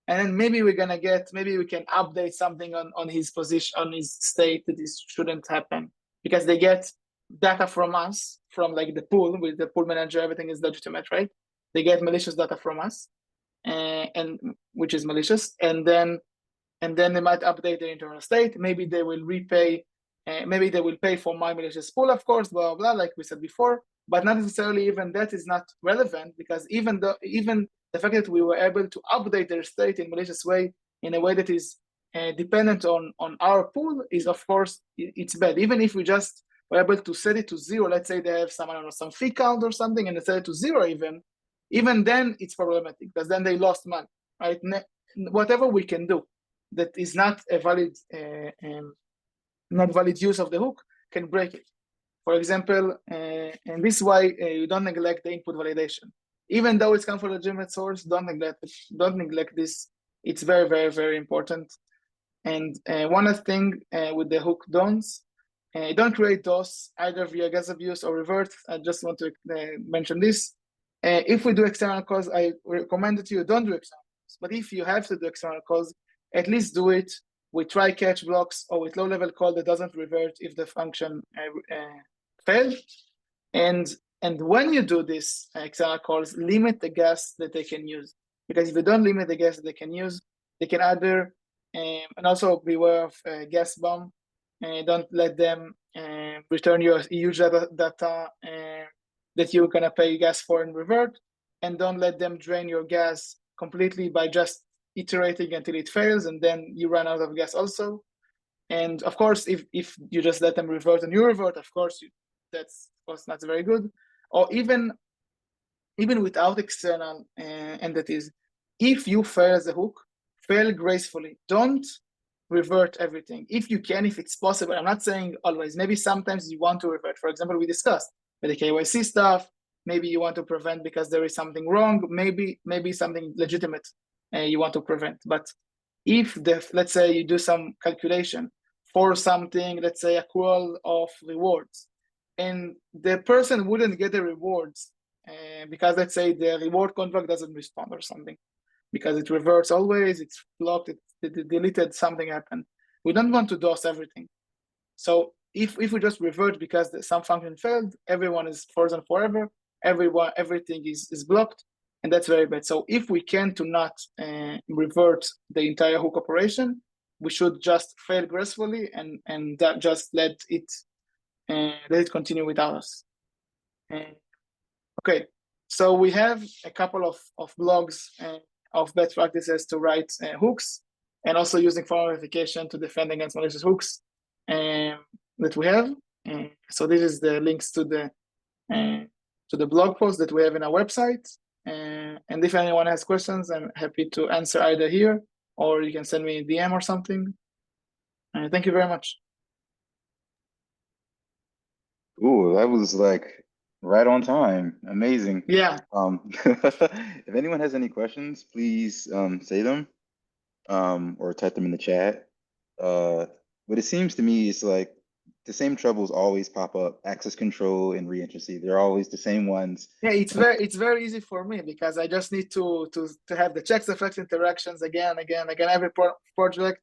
And then maybe we can update something on his position, on his state, that this shouldn't happen, because they get data from us, from like the pool, with the pool manager, everything is legitimate, right? They get malicious data from us, and which is malicious, and then they might update their internal state. Maybe they will repay, maybe they will pay for my malicious pool, of course, blah, blah, blah, like we said before, but not necessarily even that is not relevant, because even the fact that we were able to update their state in malicious way, in a way that is dependent on our pool, is of course, it's bad. Even if we just were able to set it to 0, let's say they have some, I don't know, some fee count or something, and they set it to 0 even then it's problematic, because then they lost money, right? Whatever we can do that is not a valid use of the hook can break it. For example, and this is why you don't neglect the input validation. Even though it's come from a legitimate source, don't neglect this. It's very, very, very important. And one other thing with the hook don't create DOS either via gas abuse or revert. I just want to mention this. If we do external calls, I recommend it to you, don't do external calls. But if you have to do external calls, at least do it with try-catch blocks or with low-level call that doesn't revert if the function failed. And when you do this external calls, limit the gas that they can use. Because if you don't limit the gas that they can use, they can either, and also beware of gas bomb. Don't let them return your huge data that you're gonna pay gas for and revert. And don't let them drain your gas completely by just iterating until it fails, and then you run out of gas also. And of course, if you just let them revert and you revert, of course, that's of course not very good. Or even without external entities, if you fail as a hook, fail gracefully. Don't revert everything. If you can, if it's possible. I'm not saying always. Maybe sometimes you want to revert. For example, we discussed with the KYC stuff. Maybe you want to prevent because there is something wrong. Maybe something legitimate you want to prevent. But if let's say you do some calculation for something, let's say accrual of rewards, and the person wouldn't get the rewards because let's say the reward contract doesn't respond or something, because it reverts always, it's blocked, it deleted, something happened. We don't want to DOS everything. So if we just revert because some function failed, everyone is frozen forever, everything is blocked, and that's very bad. So if we can to not revert the entire hook operation, we should just fail gracefully and just let it continue without us. Okay, so we have a couple of blogs of best practices to write hooks, and also using formal verification to defend against malicious hooks that we have. So this is the links to the blog post that we have in our website. And if anyone has questions, I'm happy to answer either here, or you can send me a DM or something. Thank you very much. Ooh, that was like right on time. Amazing. Yeah. If anyone has any questions, please say them or type them in the chat. But it seems to me it's like the same troubles always pop up: access control and reentrancy. They're always the same ones. Yeah, it's very easy for me because I just need to have the checks effects interactions again. Every project,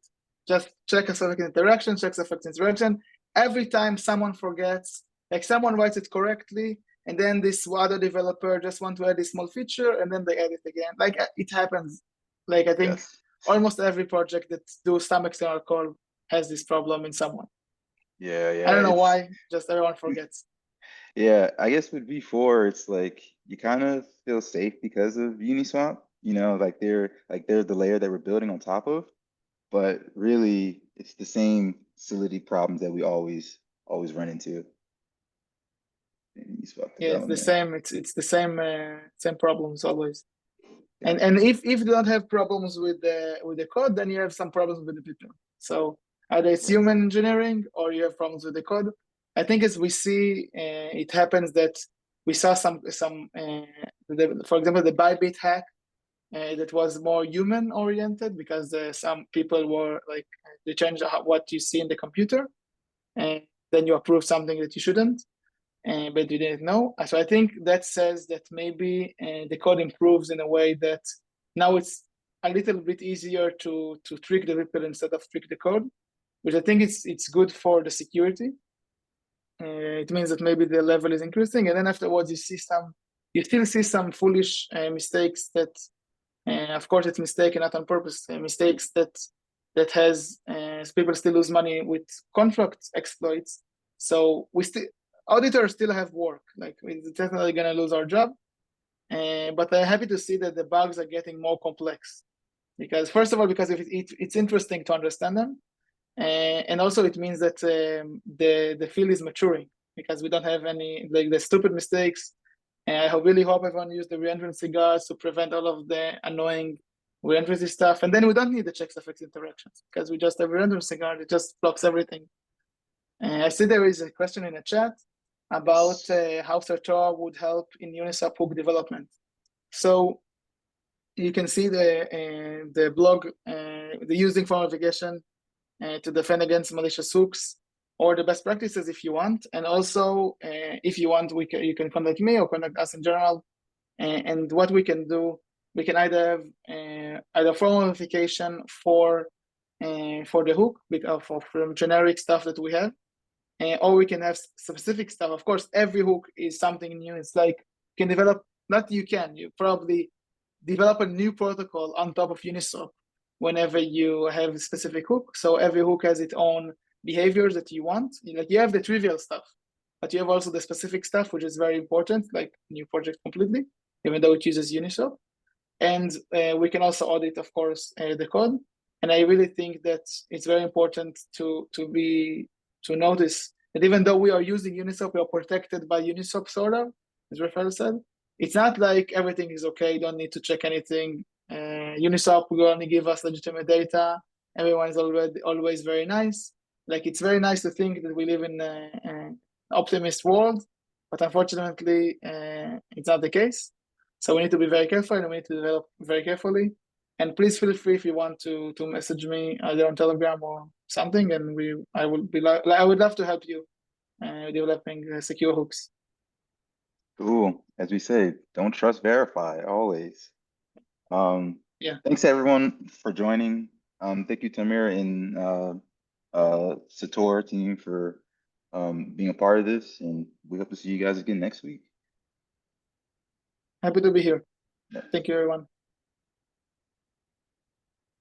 just check effect interaction, checks effect interaction. Every time someone forgets, like someone writes it correctly, and then this other developer just want to add this small feature, and then they add it again. Like it happens. Like I think almost every project that do some external call has this problem in someone. Yeah. I don't know why, just everyone forgets. Yeah, I guess with V4, it's like you kind of feel safe because of Uniswap. You know, like they're the layer that we're building on top of. But really, it's the same solidity problems that we always run into in Uniswap Yeah, it's the development. same. It's the same problems always. And if you don't have problems with the code, then you have some problems with the people. So either it's human engineering or you have problems with the code. I think as we see, it happens that we saw some for example, the Bybit hack that was more human oriented because some people were like they changed what you see in the computer, and then you approve something that you shouldn't. But you didn't know. So I think that says that maybe the code improves in a way that now it's a little bit easier to trick the people instead of trick the code, which I think it's good for the security. It means that maybe the level is increasing, and then afterwards you still see some foolish mistakes that, of course, it's mistaken not on purpose. Mistakes that has people still lose money with contract exploits. So auditors still have work. Like we're definitely gonna lose our job, but I'm happy to see that the bugs are getting more complex. Because first of all, because it's interesting to understand them, and also it means that the field is maturing because we don't have any like the stupid mistakes. And I really hope everyone use the reentrancy guards to prevent all of the annoying reentrancy stuff. And then we don't need the checks effects interactions because we just have reentrancy guard. It just blocks everything. I see there is a question in the chat about how Certora would help in Uniswap hook development. So you can see the blog, the using formal verification to defend against malicious hooks, or the best practices if you want. And also, if you want, you can contact me or contact us in general. And what we can do we can either have either formal verification for the hook from generic stuff that we have, or we can have specific stuff. Of course, every hook is something new. It's like you probably develop a new protocol on top of Uniswap whenever you have a specific hook. So every hook has its own behaviors that you want. Like you have the trivial stuff, but you have also the specific stuff, which is very important, like new project completely, even though it uses Uniswap. And we can also audit, of course, the code. And I really think that it's very important to notice that even though we are using Uniswap, we are protected by Uniswap sort of, as Rafael said. It's not like everything is okay, don't need to check anything. Uniswap will only give us legitimate data. Everyone is always very nice. Like it's very nice to think that we live in an optimist world, but unfortunately, it's not the case. So we need to be very careful, and we need to develop very carefully. And please feel free if you want to message me either on Telegram or something, and I would love to help you developing secure hooks. Cool. As we say, don't trust, verify always. Yeah. Thanks everyone for joining. Thank you, Tamir and Sator team for being a part of this, and we hope to see you guys again next week. Happy to be here. Yeah. Thank you, everyone.